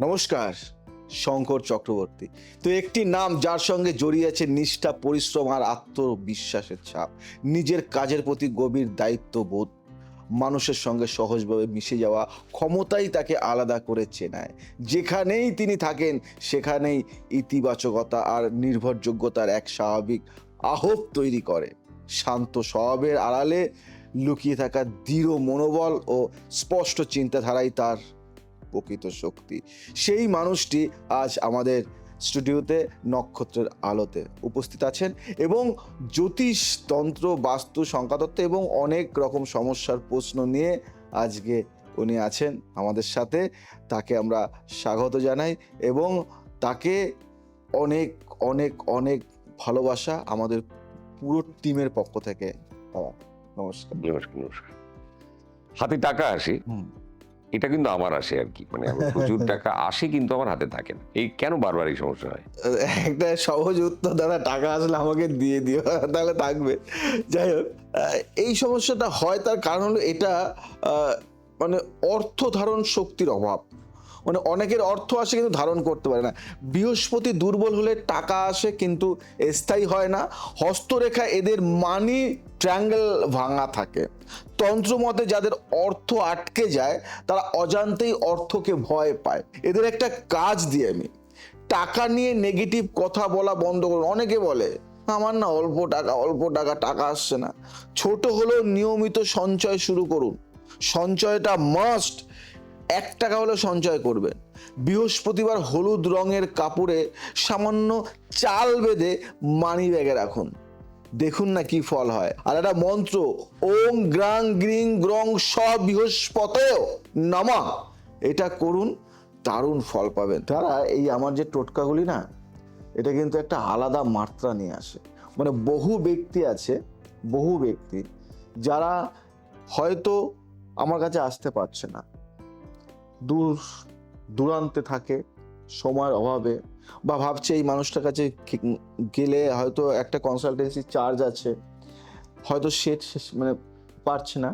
নমস্কার, শঙ্কর চক্রবর্তী। তো একটি নাম যার সঙ্গে জড়িয়ে আছে নিষ্ঠা, পরিশ্রম আর আত্মবিশ্বাসের ছাপ, নিজের কাজের প্রতি গভীর দায়িত্ববোধ, মানুষের সঙ্গে সহজভাবে মিশে যাওয়া ক্ষমতাই তাকে আলাদা করে চেনায়। যেখানেই তিনি থাকেন সেখানেই ইতিবাচকতা আর নির্ভরযোগ্যতার এক স্বাভাবিক আহব তৈরি করে। শান্ত স্বভাবের আড়ালে লুকিয়ে থাকা দৃঢ় মনোবল ও স্পষ্ট চিন্তাধারাই তার প্রকৃত শক্তি। সেই মানুষটি আজ আমাদের স্টুডিওতে নক্ষত্রের আলোতে উপস্থিত আছেন এবং জ্যোতিষ, তন্ত্র, বাস্তু, সংখ্যাতত্ত্ব এবং অনেক রকম সমস্যার প্রশ্ন নিয়ে আজকে উনি আছেন আমাদের সাথে। তাকে আমরা স্বাগত জানাই এবং তাকে অনেক অনেক অনেক ভালোবাসা আমাদের পুরো টিমের পক্ষ থেকে। নমস্কার। নমস্কার। নমস্কার। হাতে টাকা আসে, এটা কিন্তু আমার আসে আর কি, মানে আমার প্রচুর টাকা আসে কিন্তু আমার হাতে থাকে না। এই কেন বারবার এই সমস্যা হয়? একটা সহজ উত্তর, দাদা টাকা আসলে আমাকে দিয়ে দিও, তাহলে থাকবে। যাই হোক, এই সমস্যাটা হয় তার কারণ হলো এটা মানে অর্থ ধারণ শক্তির অভাব। মানে অনেকের অর্থ আসে কিন্তু ধারণ করতে পারে না। বৃহস্পতি দুর্বল হলে টাকা আসে কিন্তু স্থায়ী হয় না। হস্তরেখা এদের মানি ট্রায়াঙ্গেল ভাঙা থাকে। তন্ত্র মতে যাদের অর্থ আটকে যায় তারা অজান্তেই অর্থকে ভয় পায়। এদের একটা কাজ দিয়ে আমি, টাকা নিয়ে নেগেটিভ কথা বলা বন্ধ করুন। অনেকে বলে আমার না অল্প টাকা টাকা আসছে না। ছোট হলেও নিয়মিত সঞ্চয় শুরু করুন। সঞ্চয়টা মাস্ট। 1 টাকা হলেও সঞ্চয় করবেন। বৃহস্পতিবার হলুদ রঙের কাপড়ে সামান্য চাল বেঁধে মানি ব্যাগে রাখুন, দেখুন না কি ফল হয়। আর একটা মন্ত্র, ওম গ্রাং গ্রিং গ্রং স বৃহস্পতয় নমঃ, এটা করুন, দারুণ ফল পাবেন। তারা এই আমার যে টোটকাগুলি না, এটা কিন্তু একটা আলাদা মাত্রা নিয়ে আসে। মানে বহু ব্যক্তি যারা হয়তো আমার কাছে আসতে পারছে না, দূরান্তে থাকে সময়ের অভাবে, বা ভাবছে এই মানুষটার কাছে গেলে হয়তো একটা কনসালটেন্সি চার্জ আছে, হয়তো সে মানে পারছে না,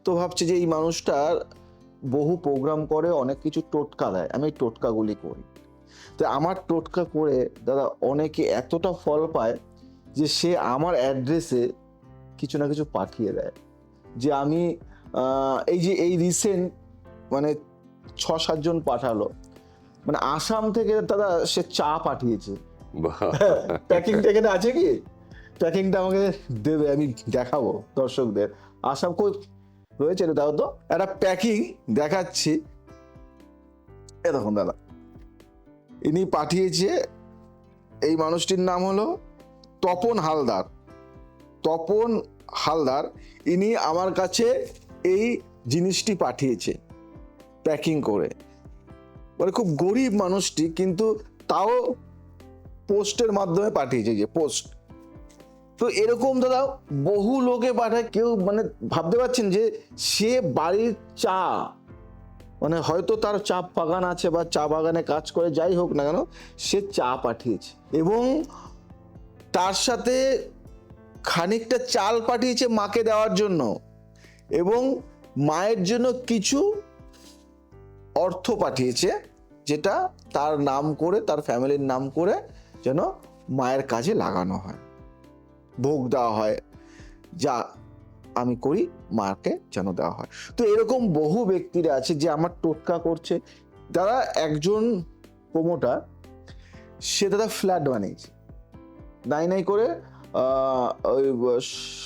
তো ভাবছে যে এই মানুষটার বহু প্রোগ্রাম করে, অনেক কিছু টোটকা দেয়, আমি এই টোটকাগুলি করি। তো আমার টোটকা করে দাদা অনেকে এতটা ফল পায় যে সে আমার অ্যাড্রেসে কিছু না কিছু পাঠিয়ে দেয়। যে আমি এই রিসেন্ট মানে 6-7 জন পাঠালো, মানে আসাম থেকে দাদা সে চা পাঠিয়েছে। প্যাকিংটা এখানে আছে কি? প্যাকিংটা আমাকে দেবে, আমি দেখাবো দর্শকদের। আসাম কই রয়েছে দাও তো, একটা প্যাকিং দেখাচ্ছি। এ দেখুন দাদা, ইনি পাঠিয়েছে। এই মানুষটির নাম হলো তপন হালদার। ইনি আমার কাছে এই জিনিসটি পাঠিয়েছে প্যাকিং করে। মানে খুব গরিব মানুষটি, কিন্তু তাও পোস্টের মাধ্যমে পাঠিয়েছে, যে পোস্ট। তো এরকম দাদা বহু লোকে পাঠায়। কেউ মানে ভাবতে পারছেন যে সে বাড়ির চা, মানে হয়তো তার চা বাগান আছে বা চা বাগানে কাজ করে, যাই হোক না কেন, সে চা পাঠিয়েছে এবং তার সাথে খানিকটা চাল পাঠিয়েছে মাকে দেওয়ার জন্য, এবং মায়ের জন্য কিছু অর্থ পাঠিয়েছে, যেটা তার নাম করে, তার ফ্যামিলির নাম করে যেন মায়ের কাজে লাগানো হয়, ভোগ দেওয়া হয়, যা আমি করি মাকে যেন দেওয়া হয়। তো এরকম বহু ব্যক্তিরা আছে যে আমার টোটকা করছে। দাদা একজন প্রমোটার, সে দাদা ফ্ল্যাট বানিয়েছে, নাই করে ওই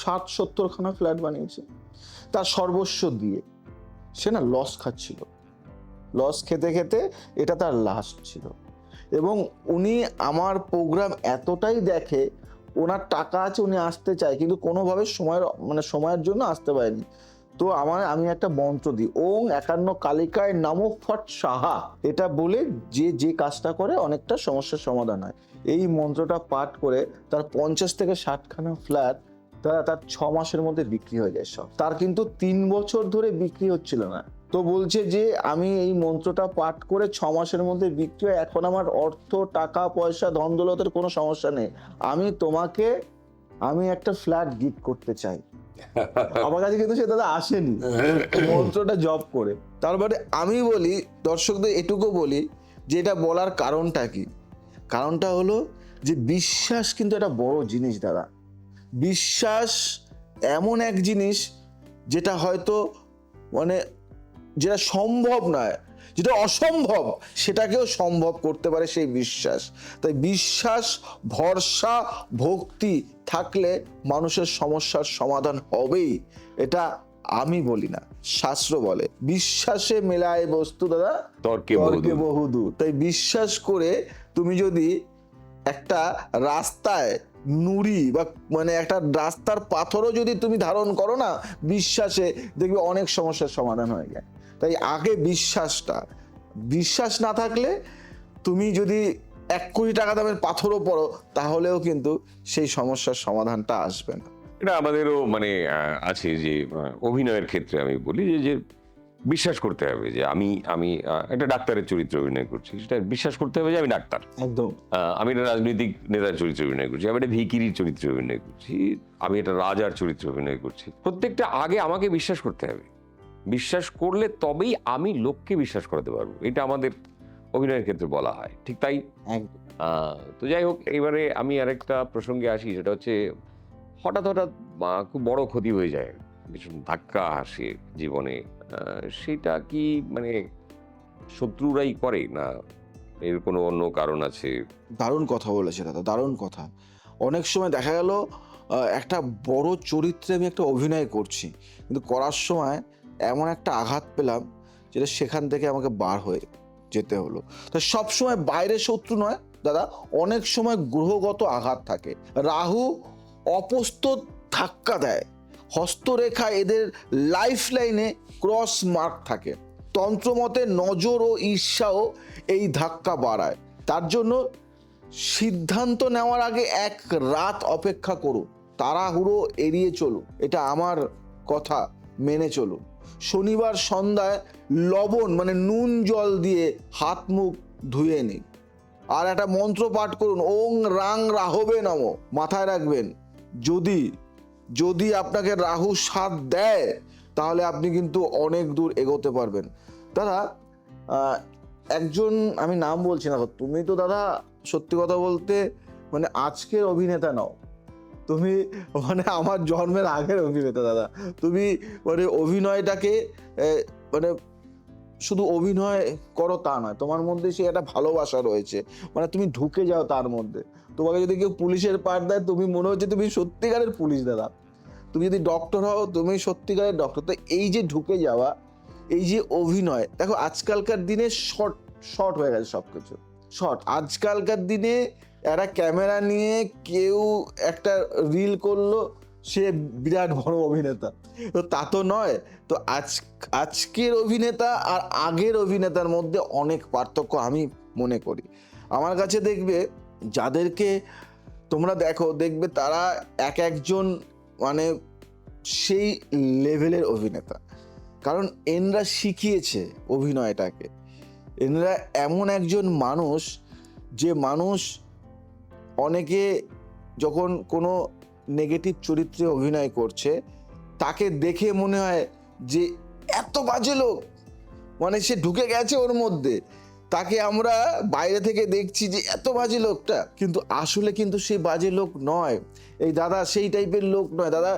60-70 খানা ফ্ল্যাট বানিয়েছে তার সর্বস্ব দিয়ে। সে না লস খাচ্ছিল, লস খেতে খেতে এটা তার লাস্ট ছিল। এবং উনি আমার প্রোগ্রাম এতটাই দেখে, ওনার টাকা আছে, উনি আসতে চায়, কিন্তু কোনোভাবে সময়ের জন্য আসতে পারেনি। তো আমি একটা মন্ত্র দিই, ওং 51 কালিকায় নমো ফট সাহা, এটা বলে যে কাজটা করে অনেকটা সমস্যার সমাধান হয়। এই মন্ত্রটা পাঠ করে তার 50 থেকে 60 খানা ফ্ল্যাট তার 6 মাসের মধ্যে বিক্রি হয়ে যায় সব। তার কিন্তু 3 বছর ধরে বিক্রি হচ্ছিল না। তো বলছে যে আমি এই মন্ত্রটা পাঠ করে 6 মাসের মধ্যে বিক্রি হয়, এখন আমার অর্থ, টাকা পয়সা, ধন দৌলতের কোনো সমস্যা নেই। আমি একটা ফ্ল্যাট গিফট করতে চাই। আমার কাছে কিন্তু সে দাদা আসেনি মন্ত্রটা জপ করে। তারপরে আমি বলি দর্শকদের এটুকু বলি যে এটা বলার কারণটা কি, কারণটা হলো যে বিশ্বাস কিন্তু একটা বড় জিনিস দাদা। বিশ্বাস এমন এক জিনিস যেটা হয়তো মানে যেটা সম্ভব নয়, যেটা অসম্ভব সেটাকেও সম্ভব করতে পারে সেই বিশ্বাস। তাই বিশ্বাস, ভরসা, ভক্তি থাকলে মানুষের সমস্যার সমাধান হবেই। এটা আমি বলি না, শাস্ত্র বলে। বিশ্বাসে মেলায় বস্তু দাদা তর্কে তর্কে বহুদূর। বহুদূর। তাই বিশ্বাস করে তুমি যদি একটা রাস্তায় নুড়ি বা মানে একটা রাস্তার পাথরও যদি তুমি ধারণ করো না বিশ্বাসে, দেখবে অনেক সমস্যার সমাধান হয়ে যায়। তাই আগে বিশ্বাসটা, বিশ্বাস না থাকলে তুমি যদি 1 কোটি টাকা দামের পাথরও পড়ো তাহলেও কিন্তু সেই সমস্যার সমাধানটা আসবে না। এটা আমাদেরও মানে আছে যে অভিনয়ের ক্ষেত্রে আমি বলি যে যে বিশ্বাস করতে হবে যে আমি আমি একটা ডাক্তারের চরিত্রে অভিনয় করছি, সেটা বিশ্বাস করতে হবে যে আমি ডাক্তার। একদম আমি একটা রাজনৈতিক নেতার চরিত্রে অভিনয় করছি, আমি একটা ভিকিরির চরিত্রে অভিনয় করছি, আমি একটা রাজার চরিত্রে অভিনয় করছি। প্রত্যেকটা আগে আমাকে বিশ্বাস করতে হবে। বিশ্বাস করলে তবেই আমি লোককে বিশ্বাস করাতে পারবো। এটা আমাদের অভিনয়ের ক্ষেত্রে বলা হয়, ঠিক তাই। একদম তো যাই হোক, এবারে আমি আরেকটা প্রসঙ্গে আসি, সেটা হচ্ছে হঠাৎ হঠাৎ খুব বড় ক্ষতি হয়ে যায়, ভীষণ ধাক্কা আসে জীবনে। সেটা কি মানে শত্রুরাই করে, না এর কোনো অন্য কারণ আছে? দারুণ কথা বলেছে দাদা, দারুণ কথা। অনেক সময় দেখা গেল একটা বড় চরিত্রে আমি একটা অভিনয় করছি, কিন্তু করার সময় এমন একটা আঘাত পেলাম যেটা সেখান থেকে আমাকে বার হয়ে যেতে হলো। তো সবসময় বাইরের শত্রু নয় দাদা, অনেক সময় গ্রহগত আঘাত থাকে। রাহু অপস্তত ধাক্কা দেয়, হস্তরেখা এদের লাইফ লাইনে ক্রস মার্ক থাকে। তন্ত্রমতে নজর ও ঈর্ষাও এই ধাক্কা বাড়ায়। তার জন্য সিদ্ধান্ত নেওয়ার আগে 1 রাত অপেক্ষা করুন, তাড়াহুড়ো এড়িয়ে চলুন, এটা আমার কথা, মেনে চলুন। শনিবার সন্ধ্যায় লবণ মানে নুন জল দিয়ে হাত মুখ ধুয়ে নিন, আর একটা মন্ত্র পাঠ করুন, ওং রাং রাহবে নমঃ। মাথায় রাখবেন, যদি যদি আপনাকে রাহু সাথ দেয় তাহলে আপনি কিন্তু অনেক দূর এগোতে পারবেন। দাদা একজন, আমি নাম বলছি না, তুমি তো দাদা সত্যি কথা বলতে মানে আজকের অভিনেতা নও তুমি, মানে আমার জন্মের আগের অভিনেতা দাদা। তুমি মানে অভিনয়টাকে মানে শুধু অভিনয় করো তা নয়, তোমার মধ্যে সে একটা ভালোবাসা রয়েছে, মানে তুমি ঢুকে যাও তার মধ্যে। তোমাকে যদি কেউ পুলিশের পার্ট দেয় তুমি মনে হচ্ছে তুমি সত্যিকারের পুলিশ দাদা। তুমি যদি ডক্টর হও তুমি সত্যিকারের ডক্টর। তো এই যে ঢুকে যাওয়া, এই যে অভিনয়, দেখো আজকালকার দিনে শর্ট শর্ট হয়ে গেছে সব কিছু, শর্ট। আজকালকার দিনে একটা ক্যামেরা নিয়ে কেউ একটা রিল করলো, সে বিরাট বড় অভিনেতা, তো তা তো নয়। তো আজকের অভিনেতা আর আগের অভিনেতার মধ্যে অনেক পার্থক্য আমি মনে করি। আমার কাছে দেখবে যাদেরকে তোমরা দেখবে তারা একজন মানে সেই লেভেলের অভিনেতা, কারণ এনরা শিখিয়েছে অভিনয়টাকে। এনরা এমন একজন মানুষ যে মানুষ অনেকে যখন কোনো নেগেটিভ চরিত্রে অভিনয় করছে তাকে দেখে মনে হয় যে এত বাজে লোক, মানে সে ঢুকে গেছে ওর মধ্যে, তাকে আমরা বাইরে থেকে দেখছি যে এত বাজে লোকটা, কিন্তু আসলে কিন্তু সেই বাজে লোক নয়। এই দাদা সেই টাইপের লোক নয় দাদা,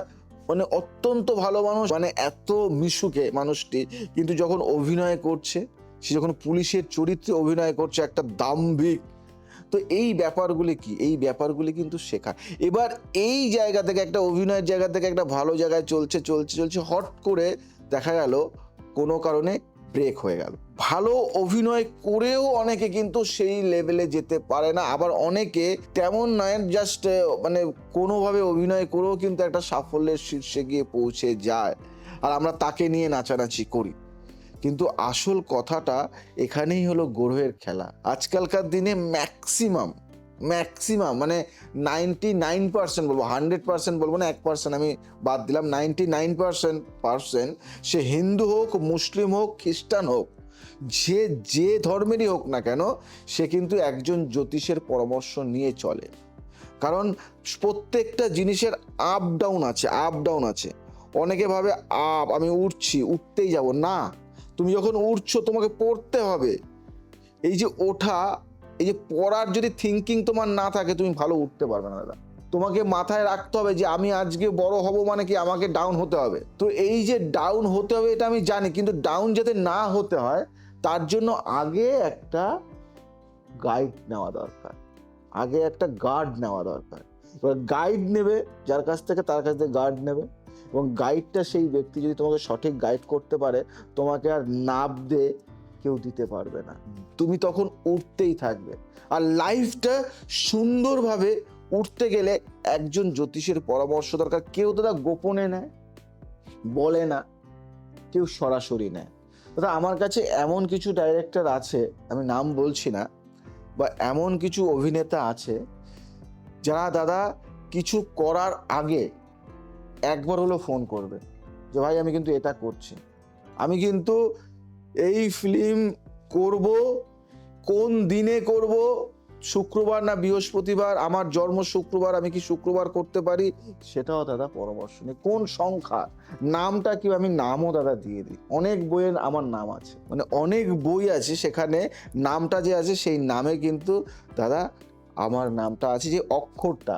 মানে অত্যন্ত ভালো মানুষ, মানে এত মিশুকে মানুষটি, কিন্তু যখন অভিনয় করছে, সে যখন পুলিশের চরিত্রে অভিনয় করছে একটা দাম্ভিক। তো এই ব্যাপারগুলি কি, এই ব্যাপারগুলি কিন্তু শেখা। এবার এই জায়গা থেকে একটা অভিনয়ের জায়গা থেকে একটা ভালো জায়গায় চলছে চলছে চলছে, হট করে দেখা গেল কোনো কারণে ব্রেক হয়ে গেল। ভালো অভিনয় করেও অনেকে কিন্তু সেই লেভেলে যেতে পারে না, আবার অনেকে তেমন নয়, জাস্ট মানে কোনোভাবে অভিনয় করেও কিন্তু একটা সাফল্যের শীর্ষে গিয়ে পৌঁছে যায়, আর আমরা তাকে নিয়ে নাচানাচি করি। কিন্তু আসল কথাটা এখানেই হলো গ্রহের খেলা। আজকালকার দিনে ম্যাক্সিমাম মানে 99% বলবো, 100% বলবো না, 1% আমি বাদ দিলাম, 99% সে হিন্দু হোক, মুসলিম হোক, খ্রিস্টান হোক, যে ধর্মেরই হোক না কেন, সে কিন্তু একজন জ্যোতিষের পরামর্শ নিয়ে চলে। কারণ প্রত্যেকটা জিনিসের আপ ডাউন আছে, আপ ডাউন আছে। অনেকে ভাবে আমি উঠতেই যাব না, তুমি যখন উঠছো তোমাকে পড়তে হবে। এই যে ওঠা, এই যে পড়ার যদি থিঙ্কিং তোমার না থাকে, তুমি ভালো উঠতে পারবে না দাদা। তোমাকে মাথায় রাখতে হবে যে আমি আজকে বড় হব মানে কি, আমাকে ডাউন হতে হবে। তো এই যে ডাউন হতে হবে এটা আমি জানি, কিন্তু ডাউন যাতে না হতে হয় তার জন্য আগে একটা গাইড নেওয়া দরকার, আগে একটা গার্ড নেওয়া দরকার। এবার গাইড নেবে যার কাছ থেকে, তার কাছ থেকে গার্ড নেবে, এবং গাইডটা সেই ব্যক্তি যদি তোমাকে সঠিক গাইড করতে পারে, তোমাকে আর নাপ দিয়ে কেউ দিতে পারবে না। তুমি তখন উঠতেই থাকবে। আর লাইফটা সুন্দরভাবে উঠতে গেলে একজন জ্যোতিষের পরামর্শ দরকার। কেউ দাদা গোপনে নেয়, বলে না, কেউ সরাসরি নেয়। দাদা আমার কাছে এমন কিছু ডাইরেক্টর আছে, আমি নাম বলছি না, বা এমন কিছু অভিনেতা আছে যারা দাদা কিছু করার আগে একবার হলো ফোন করবে যে ভাই আমি কিন্তু এটা করছি, আমি কিন্তু এই ফিল্ম করব, কোন দিনে করব, শুক্রবার না বৃহস্পতিবার, আমার জন্ম শুক্রবার, আমি কি শুক্রবার করতে পারি, সেটাও দাদা পরামর্শ নেই। কোন সংখ্যা, নামটা কি, আমি নামও দাদা দিয়ে দিই। অনেক বইয়ের আমার নাম আছে, মানে অনেক বই আছে, সেখানে নামটা যে আছে সেই নামে কিন্তু দাদা আমার নামটা আছে, যে অক্ষরটা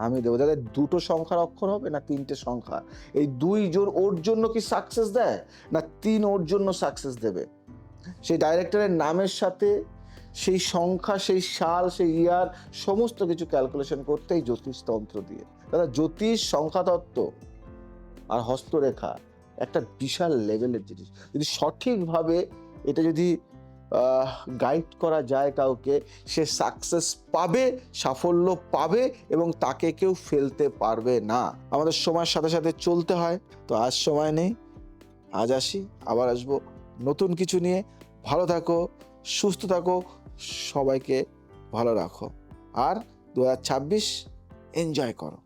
আমি দেবো। দাদা দুটো সংখ্যার অক্ষর হবে না তিনটে সংখ্যা, এই দুই জোর ওর জন্য কি সাকসেস দেয়, না তিন ওর জন্য সাকসেস দেবে। সেই ডাইরেক্টরের নামের সাথে সেই সংখ্যা, সেই সাল, সেই ইয়ার, সমস্ত কিছু ক্যালকুলেশন করতেই জ্যোতিষ তন্ত্র দিয়ে। দাদা জ্যোতিষ, সংখ্যাতত্ত্ব আর হস্তরেখা একটা বিশাল লেভেলের জিনিস। যদি সঠিকভাবে এটা যদি গাইড করা যায় কাউকে, সে সাকসেস পাবে, সাফল্য পাবে, এবং তাকে কেউ ফেলতে পারবে না। আমাদের সময়ের সাথে সাথে চলতে হয়, তো আজ সময় নেই, আজ আসি, আবার আসবো নতুন কিছু নিয়ে। ভালো থাকো, সুস্থ থাকো, সবাইকে ভালো রাখো, আর 2026 এনজয় করো।